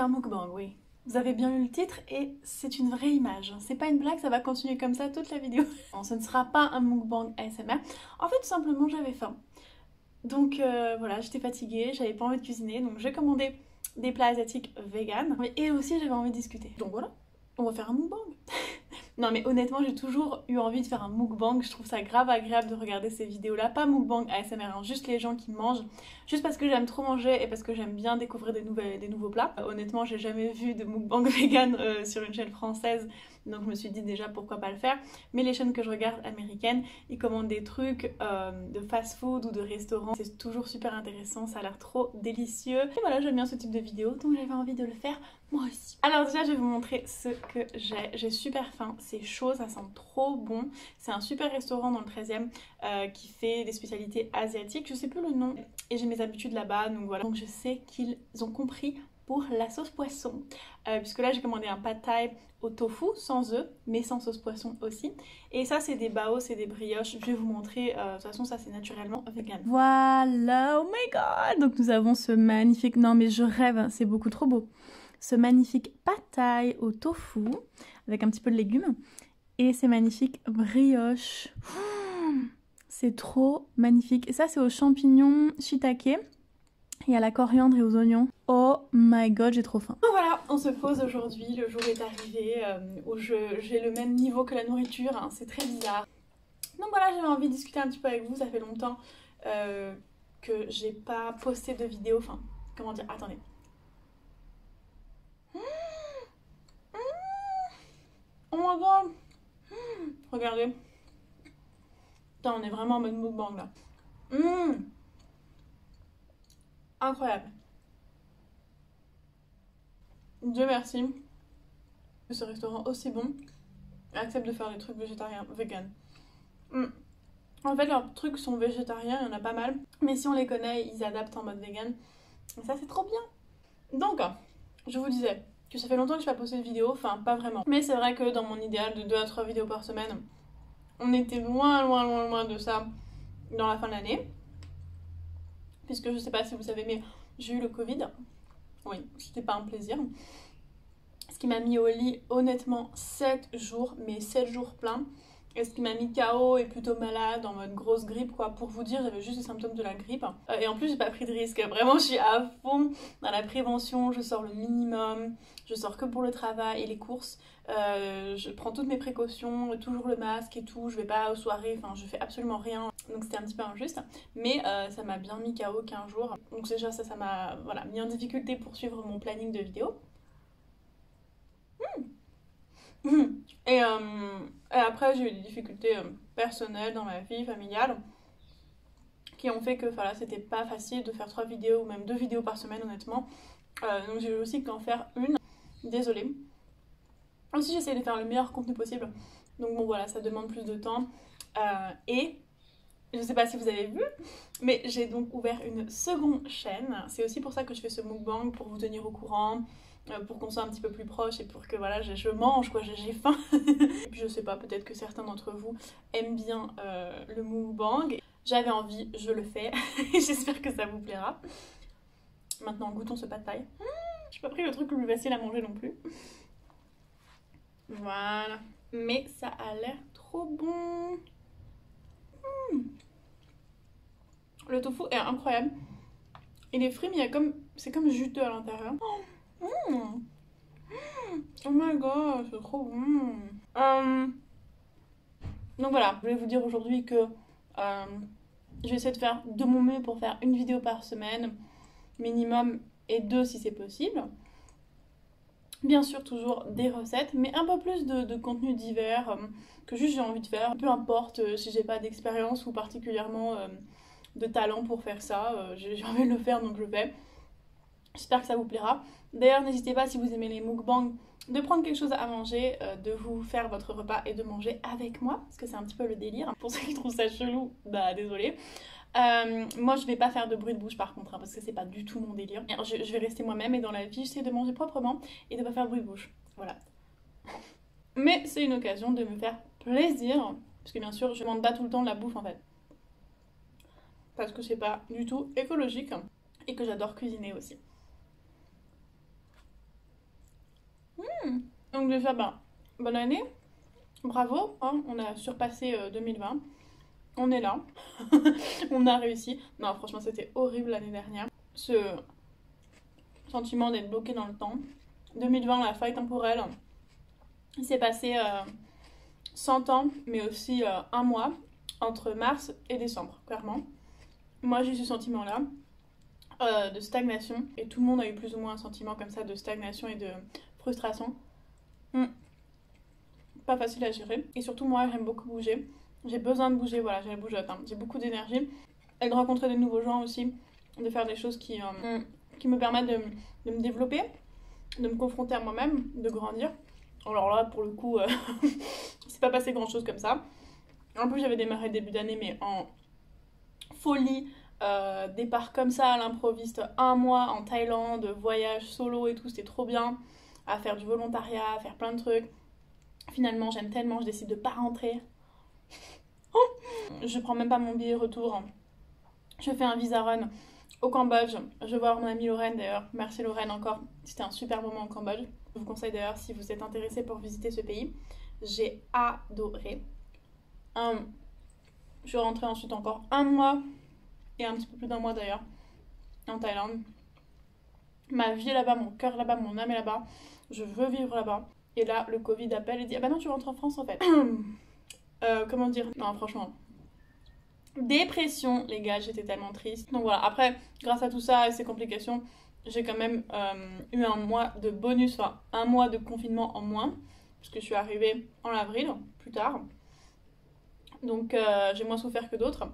un mukbang, oui. Vous avez bien lu le titre et c'est une vraie image. C'est pas une blague, ça va continuer comme ça toute la vidéo. Non, ce ne sera pas un mukbang ASMR. En fait, tout simplement, j'avais faim. Donc voilà, j'étais fatiguée, j'avais pas envie de cuisiner, donc j'ai commandé des plats asiatiques vegan. Et aussi, j'avais envie de discuter. Donc voilà, on va faire un mukbang. Non mais honnêtement, j'ai toujours eu envie de faire un mukbang. Je trouve ça grave agréable de regarder ces vidéos-là. Pas mukbang ASMR, hein, juste les gens qui mangent. Juste parce que j'aime trop manger et parce que j'aime bien découvrir des nouveaux plats. Honnêtement, j'ai jamais vu de mukbang vegan sur une chaîne française. Donc je me suis dit déjà pourquoi pas le faire. Mais les chaînes que je regarde américaines, ils commandent des trucs de fast-food ou de restaurants. C'est toujours super intéressant, ça a l'air trop délicieux. Et voilà, j'aime bien ce type de vidéo, donc j'avais envie de le faire moi aussi. Alors déjà, je vais vous montrer ce que j'ai. J'ai super faim, c'est chaud, ça sent trop bon. C'est un super restaurant dans le 13e qui fait des spécialités asiatiques. Je sais plus le nom. Et j'ai mes habitudes là-bas, donc voilà. Donc je sais qu'ils ont compris pour la sauce poisson. Puisque là, j'ai commandé un pad thai au tofu, sans œufs, mais sans sauce poisson aussi. Et ça, c'est des bao, c'est des brioches. Je vais vous montrer. De toute façon, ça, c'est naturellement vegan. Voilà, oh my god. Donc nous avons ce magnifique... Non, mais je rêve, hein, c'est beaucoup trop beau. Ce magnifique pad thai au tofu, avec un petit peu de légumes. Et ces magnifiques brioches. C'est trop magnifique. Et ça, c'est aux champignons shiitake. Et à la coriandre et aux oignons. Oh my god, j'ai trop faim. Voilà, on se pose aujourd'hui. Le jour est arrivé où j'ai le même niveau que la nourriture. Hein, c'est très bizarre. Donc voilà, j'avais envie de discuter un petit peu avec vous. Ça fait longtemps que j'ai pas posté de vidéo. Enfin, comment dire? Attendez. Oh my god. Regardez. Putain, on est vraiment en mode mukbang là. Incroyable. Dieu merci que ce restaurant aussi bon accepte de faire des trucs végétariens, vegan. En fait, leurs trucs sont végétariens, il y en a pas mal. Mais si on les connaît, ils adaptent en mode vegan. Et ça, c'est trop bien. Donc, je vous disais que ça fait longtemps que je n'ai pas posté de vidéo. Enfin, pas vraiment. Mais c'est vrai que dans mon idéal de 2 à 3 vidéos par semaine, on était loin de ça dans la fin de l'année. Puisque je sais pas si vous savez, mais j'ai eu le Covid. Oui, c'était pas un plaisir. Ce qui m'a mis au lit, honnêtement, 7 jours, mais 7 jours pleins. Et ce qui m'a mis KO et plutôt malade, en mode grosse grippe, quoi. Pour vous dire, j'avais juste les symptômes de la grippe. Et en plus, j'ai pas pris de risque. Vraiment, je suis à fond dans la prévention. Je sors le minimum. Je sors que pour le travail et les courses. Je prends toutes mes précautions, toujours le masque et tout. Je vais pas aux soirées, enfin, je fais absolument rien. Donc c'était un petit peu injuste. Mais ça m'a bien mis KO 15 jours. Donc déjà, ça m'a voilà, mis en difficulté pour suivre mon planning de vidéo. Et après j'ai eu des difficultés personnelles dans ma vie familiale qui ont fait que voilà, c'était pas facile de faire 3 vidéos ou même 2 vidéos par semaine honnêtement. Donc j'ai eu aussi qu'en faire une. Désolée. Aussi j'essaie de faire le meilleur contenu possible. Donc bon voilà, ça demande plus de temps. Et je sais pas si vous avez vu, mais j'ai donc ouvert une seconde chaîne. C'est aussi pour ça que je fais ce mukbang, pour vous tenir au courant, pour qu'on soit un petit peu plus proche et pour que voilà, je mange quoi, j'ai faim. Et puis je sais pas, peut-être que certains d'entre vous aiment bien le mukbang. J'avais envie, je le fais. J'espère que ça vous plaira. Maintenant, goûtons ce pad thai. J'ai pas pris le truc le plus facile à manger non plus. Voilà. Mais ça a l'air trop bon. Le tofu est incroyable. Et les fruits, mais c'est comme juteux à l'intérieur. Oh my god, c'est trop bon. Donc voilà, je voulais vous dire aujourd'hui que je vais essayer de faire de mon mieux pour faire une vidéo par semaine, minimum, et 2 si c'est possible. Bien sûr, toujours des recettes, mais un peu plus de contenu divers que juste j'ai envie de faire. Peu importe si j'ai pas d'expérience ou particulièrement de talent pour faire ça, j'ai envie de le faire donc je le fais. J'espère que ça vous plaira. D'ailleurs, n'hésitez pas si vous aimez les mukbangs de prendre quelque chose à manger, de vous faire votre repas et de manger avec moi, parce que c'est un petit peu le délire. Pour ceux qui trouvent ça chelou, bah désolé. Moi je vais pas faire de bruit de bouche par contre, hein, parce que c'est pas du tout mon délire. Je vais rester moi-même et dans la vie j'essaie de manger proprement et de pas faire de bruit de bouche. Voilà. Mais c'est une occasion de me faire plaisir, parce que bien sûr je demande pas tout le temps de la bouffe en fait. Parce que c'est pas du tout écologique et que j'adore cuisiner aussi. Donc déjà, bonne année, bravo, hein, on a surpassé 2020, on est là, on a réussi. Non, franchement, c'était horrible l'année dernière, ce sentiment d'être bloqué dans le temps. 2020, la faille temporelle, il s'est passé 100 ans, mais aussi un mois, entre mars et décembre, clairement. Moi, j'ai eu ce sentiment-là. De stagnation, et tout le monde a eu plus ou moins un sentiment comme ça de stagnation et de frustration. Pas facile à gérer, et surtout moi j'aime beaucoup bouger, j'ai besoin de bouger, voilà, j'ai la bougeotte, hein. J'ai beaucoup d'énergie et de rencontrer de nouveaux gens aussi, de faire des choses qui me permettent de me développer, de me confronter à moi-même, de grandir. Alors là pour le coup c'est pas passé grand chose comme ça. En plus j'avais démarré début d'année mais en folie. Départ comme ça à l'improviste, un mois en Thaïlande, voyage solo et tout, c'était trop bien, à faire du volontariat, à faire plein de trucs. Finalement j'aime tellement, je décide de pas rentrer. Je prends même pas mon billet retour, je fais un visa run au Cambodge, je vais voir mon amie Lorraine d'ailleurs, merci Lorraine encore, c'était un super moment au Cambodge. Je vous conseille d'ailleurs si vous êtes intéressé pour visiter ce pays, j'ai adoré. Je suis rentrée ensuite encore un mois et un petit peu plus d'un mois d'ailleurs, en Thaïlande. Ma vie est là-bas, mon cœur est là-bas, mon âme est là-bas. Je veux vivre là-bas. Et là, le Covid appelle et dit « Ah bah non, tu rentres en France en fait. » Comment dire? Non, franchement. Dépression, les gars, j'étais tellement triste. Donc voilà, après, grâce à tout ça et ces complications, j'ai quand même eu un mois de bonus, enfin un mois de confinement en moins. Parce que je suis arrivée en avril, plus tard. Donc j'ai moins souffert que d'autres.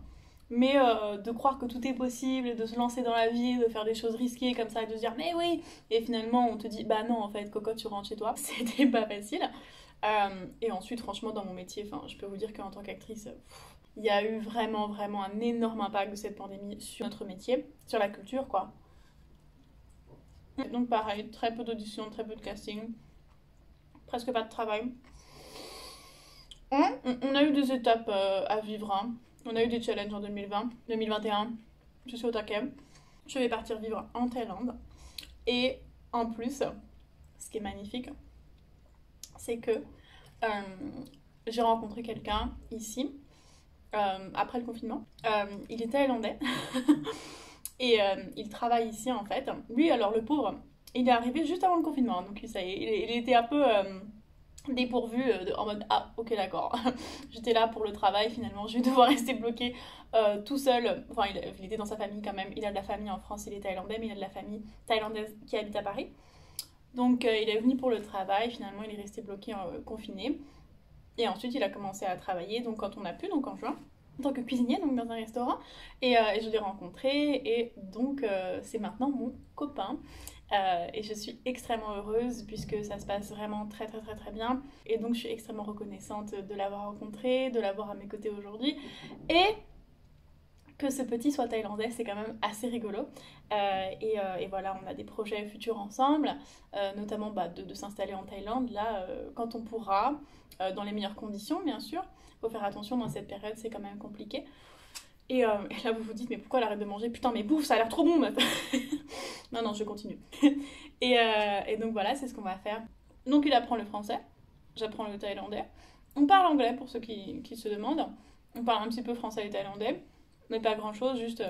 Mais de croire que tout est possible, de se lancer dans la vie, de faire des choses risquées comme ça et de se dire mais oui, et finalement on te dit bah non en fait cocotte tu rentres chez toi, c'était pas facile. Et ensuite franchement dans mon métier, je peux vous dire qu'en tant qu'actrice, il y a eu vraiment un énorme impact de cette pandémie sur notre métier, sur la culture quoi. Donc pareil, très peu d'auditions, très peu de casting, presque pas de travail. On a eu des étapes à vivre, hein. On a eu des challenges en 2020, 2021. Je suis au taquet. Je vais partir vivre en Thaïlande. Et en plus, ce qui est magnifique, c'est que j'ai rencontré quelqu'un ici, après le confinement. Il est thaïlandais. Et il travaille ici en fait. Lui, alors le pauvre, il est arrivé juste avant le confinement. Donc ça y est, il était un peu... dépourvu en mode ah ok d'accord j'étais là pour le travail finalement je vais devoir rester bloquée tout seul, enfin il était dans sa famille quand même, il a de la famille en France, il est thaïlandais mais il a de la famille thaïlandaise qui habite à Paris donc il est venu pour le travail, finalement il est resté bloqué confiné et ensuite il a commencé à travailler donc quand on a pu, donc en juin en tant que cuisinier donc dans un restaurant et je l'ai rencontré et donc c'est maintenant mon copain. Et je suis extrêmement heureuse puisque ça se passe vraiment très bien et donc je suis extrêmement reconnaissante de l'avoir rencontré, de l'avoir à mes côtés aujourd'hui et que ce petit soit thaïlandais, c'est quand même assez rigolo et voilà, on a des projets futurs ensemble, notamment de s'installer en Thaïlande là quand on pourra, dans les meilleures conditions bien sûr. Faut faire attention dans cette période, c'est quand même compliqué. Et là vous vous dites mais pourquoi elle arrête de manger? Putain mais bouffe, ça a l'air trop bon meuf. Non je continue. et donc voilà, c'est ce qu'on va faire. Donc il apprend le français, j'apprends le thaïlandais. On parle anglais pour ceux qui se demandent. On parle un petit peu français et thaïlandais, mais pas grand chose, juste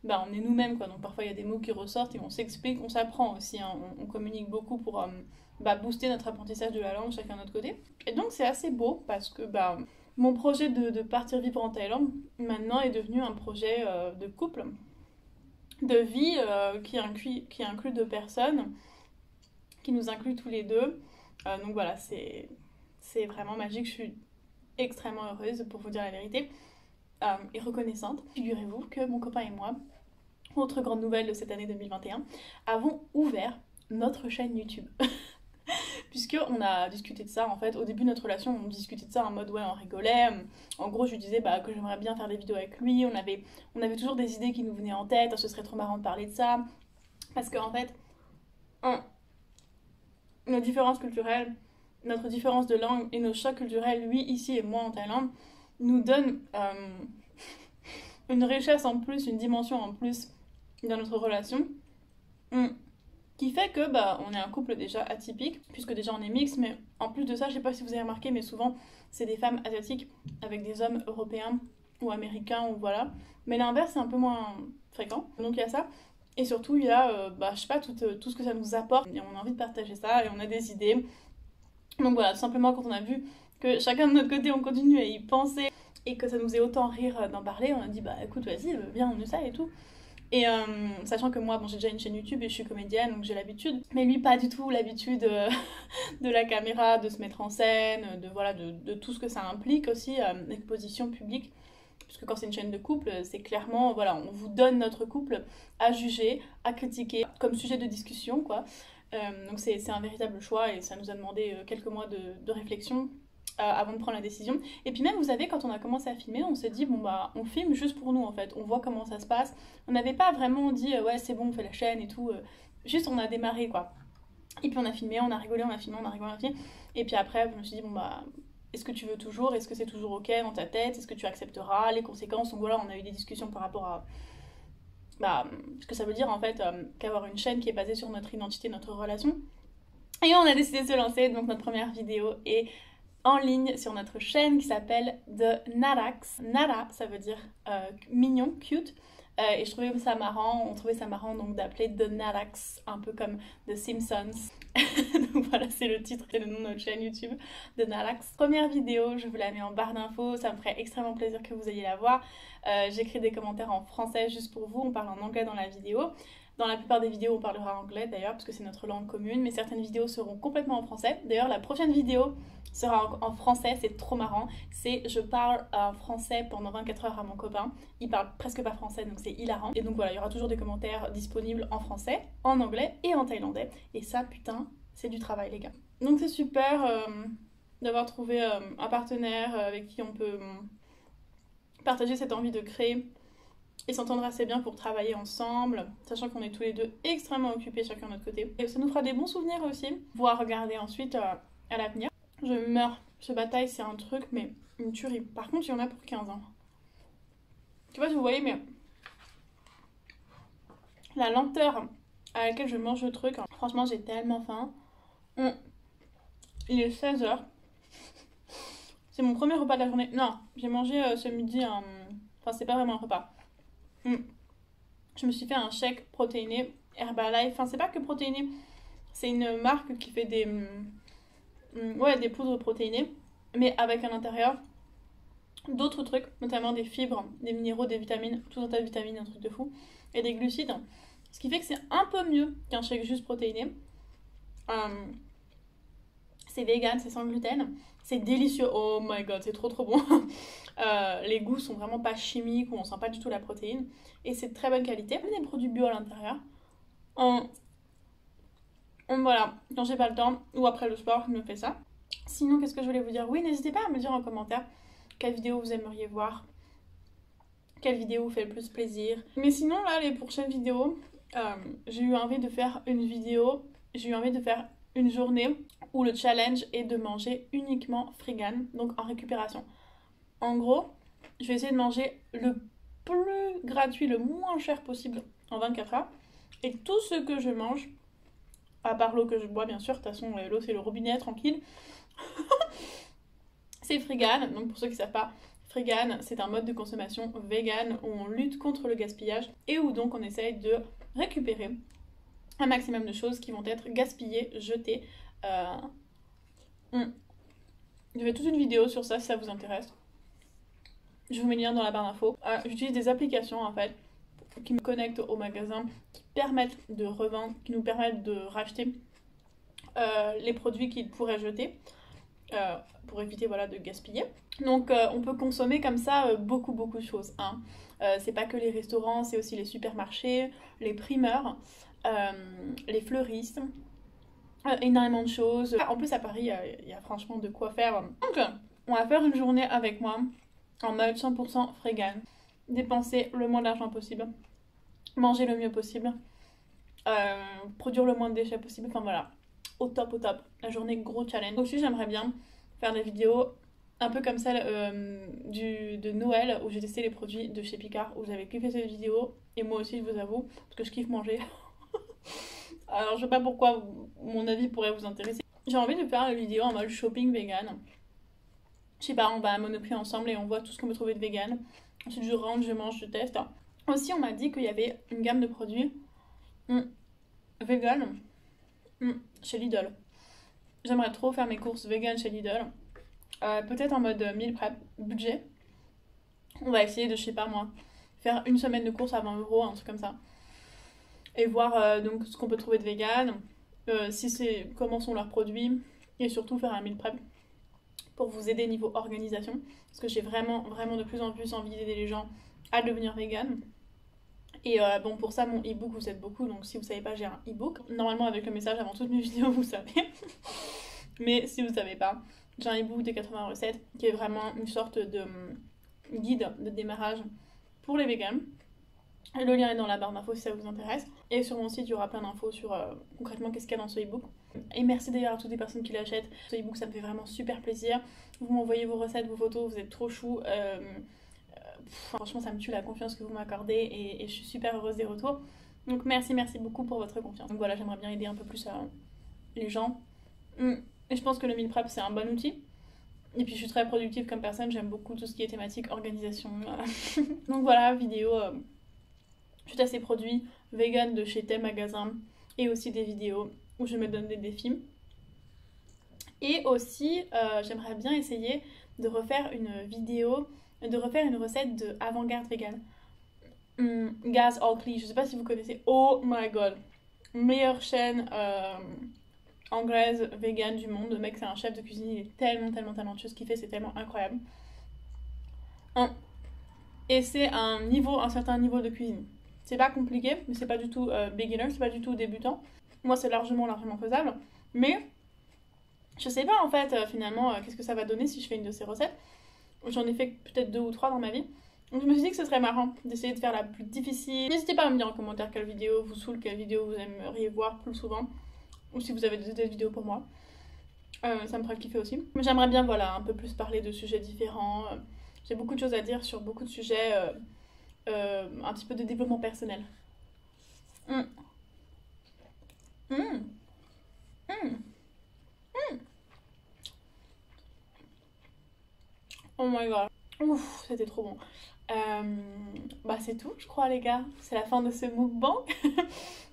on est nous-mêmes quoi. Donc parfois il y a des mots qui ressortent et on s'explique, on s'apprend aussi, hein. On communique beaucoup pour booster notre apprentissage de la langue chacun de notre côté. Et donc c'est assez beau parce que mon projet de partir vivre en Thaïlande, maintenant, est devenu un projet de couple, de vie qui inclut deux personnes, qui nous inclut tous les deux. Donc voilà, c'est vraiment magique. Je suis extrêmement heureuse, pour vous dire la vérité, et reconnaissante. Figurez-vous que mon copain et moi, autre grande nouvelle de cette année 2021, avons ouvert notre chaîne YouTube. Puisqu'on a discuté de ça en fait, au début de notre relation on discutait de ça en mode ouais on rigolait, en gros je lui disais que j'aimerais bien faire des vidéos avec lui, on avait toujours des idées qui nous venaient en tête, ce serait trop marrant de parler de ça, parce qu'en fait, nos différences culturelles, notre différence de langue et nos chocs culturels, lui ici et moi en Thaïlande, nous donnent une richesse en plus, une dimension en plus dans notre relation. qui fait que bah, on est un couple déjà atypique, puisque déjà on est mixte, mais en plus de ça, je sais pas si vous avez remarqué, mais souvent c'est des femmes asiatiques avec des hommes européens ou américains, ou voilà. Mais l'inverse, c'est un peu moins fréquent. Donc il y a ça. Et surtout, il y a, bah, je sais pas, tout ce que ça nous apporte. Et on a envie de partager ça, et on a des idées. Donc voilà, tout simplement, quand on a vu que chacun de notre côté, on continue à y penser, et que ça nous fait autant rire d'en parler, on a dit, bah écoute, vas-y, viens, on essaie et tout. Et sachant que moi, bon, j'ai déjà une chaîne YouTube et je suis comédienne, donc j'ai l'habitude. Mais lui, pas du tout l'habitude de la caméra, de se mettre en scène, voilà, de tout ce que ça implique aussi, l'exposition publique. Puisque quand c'est une chaîne de couple, c'est clairement, voilà, on vous donne notre couple à juger, à critiquer, comme sujet de discussion, quoi. Donc c'est un véritable choix et ça nous a demandé quelques mois de réflexion avant de prendre la décision. Et puis même, vous savez, quand on a commencé à filmer, on s'est dit, bon bah, on filme juste pour nous, en fait. On voit comment ça se passe. On n'avait pas vraiment dit, ouais, c'est bon, on fait la chaîne et tout. Juste, on a démarré, quoi. Et puis on a filmé, on a rigolé, on a filmé, on a rigolé, on a filmé. Et puis après, je me suis dit, bon bah, est-ce que tu veux toujours? Est-ce que c'est toujours ok dans ta tête? Est-ce que tu accepteras les conséquences? Donc voilà, on a eu des discussions par rapport à bah, ce que ça veut dire en fait qu'avoir une chaîne qui est basée sur notre identité, notre relation. Et on a décidé de se lancer, donc notre première vidéo est en ligne sur notre chaîne qui s'appelle The Narax. Nara, ça veut dire mignon, cute. Et je trouvais ça marrant, on trouvait ça marrant donc d'appeler The Narax, un peu comme The Simpsons. Donc voilà, c'est le titre, c'est le nom de notre chaîne YouTube, The Narax. Première vidéo, je vous la mets en barre d'infos, ça me ferait extrêmement plaisir que vous ayez la voir. J'écris des commentaires en français juste pour vous, on parle en anglais dans la vidéo. Dans la plupart des vidéos, on parlera anglais d'ailleurs, parce que c'est notre langue commune, mais certaines vidéos seront complètement en français. D'ailleurs, la prochaine vidéo sera en français, c'est trop marrant. C'est je parle français pendant 24 heures à mon copain. Il parle presque pas français, donc c'est hilarant. Et donc voilà, il y aura toujours des commentaires disponibles en français, en anglais et en thaïlandais. Et ça, putain, c'est du travail, les gars. Donc c'est super d'avoir trouvé un partenaire avec qui on peut partager cette envie de créer et s'entendre assez bien pour travailler ensemble, sachant qu'on est tous les deux extrêmement occupés chacun de notre côté. Et ça nous fera des bons souvenirs aussi, voire regarder ensuite à l'avenir. Je meurs, ce bataille c'est un truc, mais une tuerie. Par contre, il y en a pour 15 ans. Je sais pas si vous voyez, mais la lenteur à laquelle je mange le truc, franchement j'ai tellement faim. Il est 16h. C'est mon premier repas de la journée. Non, j'ai mangé ce midi enfin c'est pas vraiment un repas. Je me suis fait un shake protéiné Herbalife. Enfin, c'est pas que protéiné, c'est une marque qui fait des poudres protéinées, mais avec à l'intérieur d'autres trucs, notamment des fibres, des minéraux, des vitamines, tout un tas de vitamines, un truc de fou, et des glucides. Ce qui fait que c'est un peu mieux qu'un shake juste protéiné. C'est vegan, c'est sans gluten. C'est délicieux. Oh my god, c'est trop bon. Les goûts sont vraiment pas chimiques, où on sent pas du tout la protéine. Et c'est de très bonne qualité. Il y a des produits bio à l'intérieur. Voilà, quand j'ai pas le temps ou après le sport, je me fais ça. Sinon, qu'est-ce que je voulais vous dire? Oui, n'hésitez pas à me dire en commentaire quelle vidéo vous aimeriez voir. Quelle vidéo vous fait le plus plaisir. Mais sinon, là, les prochaines vidéos, j'ai eu envie de faire une vidéo. J'ai eu envie de faire une journée où le challenge est de manger uniquement vegan, donc en récupération. En gros, je vais essayer de manger le plus gratuit, le moins cher possible en 24 heures. Et tout ce que je mange, à part l'eau que je bois bien sûr, de toute façon l'eau c'est le robinet tranquille, c'est vegan. Donc pour ceux qui ne savent pas, vegan c'est un mode de consommation vegan où on lutte contre le gaspillage et où donc on essaye de récupérer un maximum de choses qui vont être gaspillées, jetées. Je fais toute une vidéo sur ça si ça vous intéresse. Je vous mets le lien dans la barre d'infos. J'utilise des applications en fait qui me connectent au magasin, qui permettent de revendre, qui nous permettent de racheter les produits qu'ils pourraient jeter pour éviter voilà, de gaspiller. Donc on peut consommer comme ça beaucoup de choses. Hein. C'est pas que les restaurants, c'est aussi les supermarchés, les primeurs, les fleuristes. Énormément de choses. En plus à Paris, il y a franchement de quoi faire. Donc on va faire une journée avec moi en mode 100% vegan. Dépenser le moins d'argent possible. Manger le mieux possible. Produire le moins de déchets possible. Enfin voilà, au top. La journée gros challenge. Aussi j'aimerais bien faire des vidéos un peu comme celle de Noël où j'ai testé les produits de chez Picard, où j'avais kiffé cette vidéo. Et moi aussi je vous avoue, parce que je kiffe manger. Alors je sais pas pourquoi mon avis pourrait vous intéresser. J'ai envie de faire une vidéo en mode shopping vegan. Je sais pas, on va à Monoprix ensemble et on voit tout ce qu'on peut trouver de vegan. Ensuite je rentre, je mange, je teste. Aussi on m'a dit qu'il y avait une gamme de produits vegan chez Lidl. J'aimerais trop faire mes courses vegan chez Lidl. Peut-être en mode meal prep budget. On va essayer de, je sais pas moi, faire une semaine de courses à 20 €, un truc comme ça. Et voir donc ce qu'on peut trouver de vegan, si c'est, comment sont leurs produits, et surtout faire un meal prep pour vous aider niveau organisation. Parce que j'ai vraiment de plus en plus envie d'aider les gens à devenir vegan. Et bon, pour ça, mon e-book vous aide beaucoup. Donc si vous savez pas, j'ai un e-book. Normalement, avec le message avant toutes mes vidéos, vous savez. Mais si vous savez pas, j'ai un e-book de 80 recettes qui est vraiment une sorte de guide de démarrage pour les vegans. Le lien est dans la barre d'infos si ça vous intéresse. Et sur mon site, il y aura plein d'infos sur concrètement qu'est-ce qu'il y a dans ce e-book. Et merci d'ailleurs à toutes les personnes qui l'achètent. Ce e-book, ça me fait vraiment super plaisir. Vous m'envoyez vos recettes, vos photos, vous êtes trop chou. Franchement, ça me tue la confiance que vous m'accordez et je suis super heureuse des retours. Donc merci beaucoup pour votre confiance. Donc voilà, j'aimerais bien aider un peu plus les gens. Et je pense que le meal prep, c'est un bon outil. Et puis je suis très productive comme personne, j'aime beaucoup tout ce qui est thématique, organisation. Donc voilà, vidéo suite à ces produits vegan de chez tel magasin et aussi des vidéos où je me donne des défis. Et aussi, j'aimerais bien essayer de refaire une vidéo, de refaire une recette de avant-garde vegan. Gaz Oakley, je sais pas si vous connaissez, oh my god, meilleure chaîne anglaise vegan du monde. Le mec, c'est un chef de cuisine, il est tellement talentueux, ce qu'il fait, c'est tellement incroyable. Et c'est un certain niveau de cuisine. C'est pas compliqué, mais c'est pas du tout beginner, c'est pas du tout débutant. Moi, c'est largement faisable. Mais je sais pas en fait, finalement, qu'est-ce que ça va donner si je fais une de ces recettes. J'en ai fait peut-être 2 ou 3 dans ma vie. Donc je me suis dit que ce serait marrant d'essayer de faire la plus difficile. N'hésitez pas à me dire en commentaire quelle vidéo vous saoule, quelle vidéo vous aimeriez voir plus souvent. Ou si vous avez des vidéos pour moi. Ça me ferait kiffer aussi. Mais j'aimerais bien, voilà, un peu plus parler de sujets différents. J'ai beaucoup de choses à dire sur beaucoup de sujets, un petit peu de développement personnel. Oh my god. Ouf, c'était trop bon. Bah c'est tout, je crois les gars. C'est la fin de ce mukbang.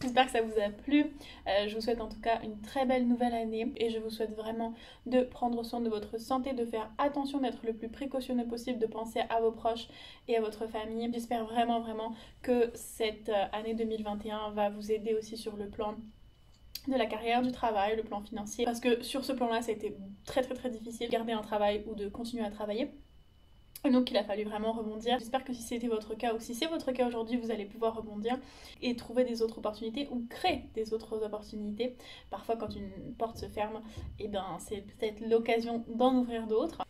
J'espère que ça vous a plu. Je vous souhaite en tout cas une très belle nouvelle année. Et je vous souhaite vraiment de prendre soin de votre santé, de faire attention, d'être le plus précautionneux possible, de penser à vos proches et à votre famille. J'espère vraiment que cette année 2021 va vous aider aussi sur le plan de la carrière, du travail, le plan financier. Parce que sur ce plan-là, ça a été très difficile de garder un travail ou de continuer à travailler. Et donc il a fallu vraiment rebondir. J'espère que si c'était votre cas ou si c'est votre cas aujourd'hui, vous allez pouvoir rebondir et trouver des autres opportunités ou créer des autres opportunités. Parfois quand une porte se ferme, et ben c'est peut-être l'occasion d'en ouvrir d'autres.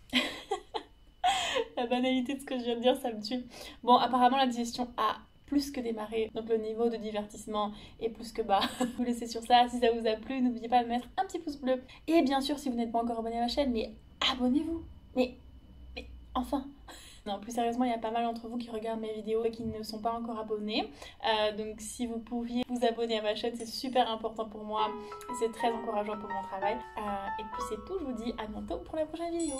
La banalité de ce que je viens de dire, ça me tue. Bon, apparemment la digestion a plus que démarré, donc le niveau de divertissement est plus que bas. Je vous laisser sur ça. Si ça vous a plu, n'oubliez pas de mettre un petit pouce bleu. Et bien sûr, si vous n'êtes pas encore abonné à ma chaîne, mais abonnez-vous. Mais enfin. Non, plus sérieusement, il y a pas mal d'entre vous qui regardent mes vidéos et qui ne sont pas encore abonnés. Donc si vous pouviez vous abonner à ma chaîne, c'est super important pour moi. Et c'est très encourageant pour mon travail. Et puis c'est tout, je vous dis à bientôt pour la prochaine vidéo.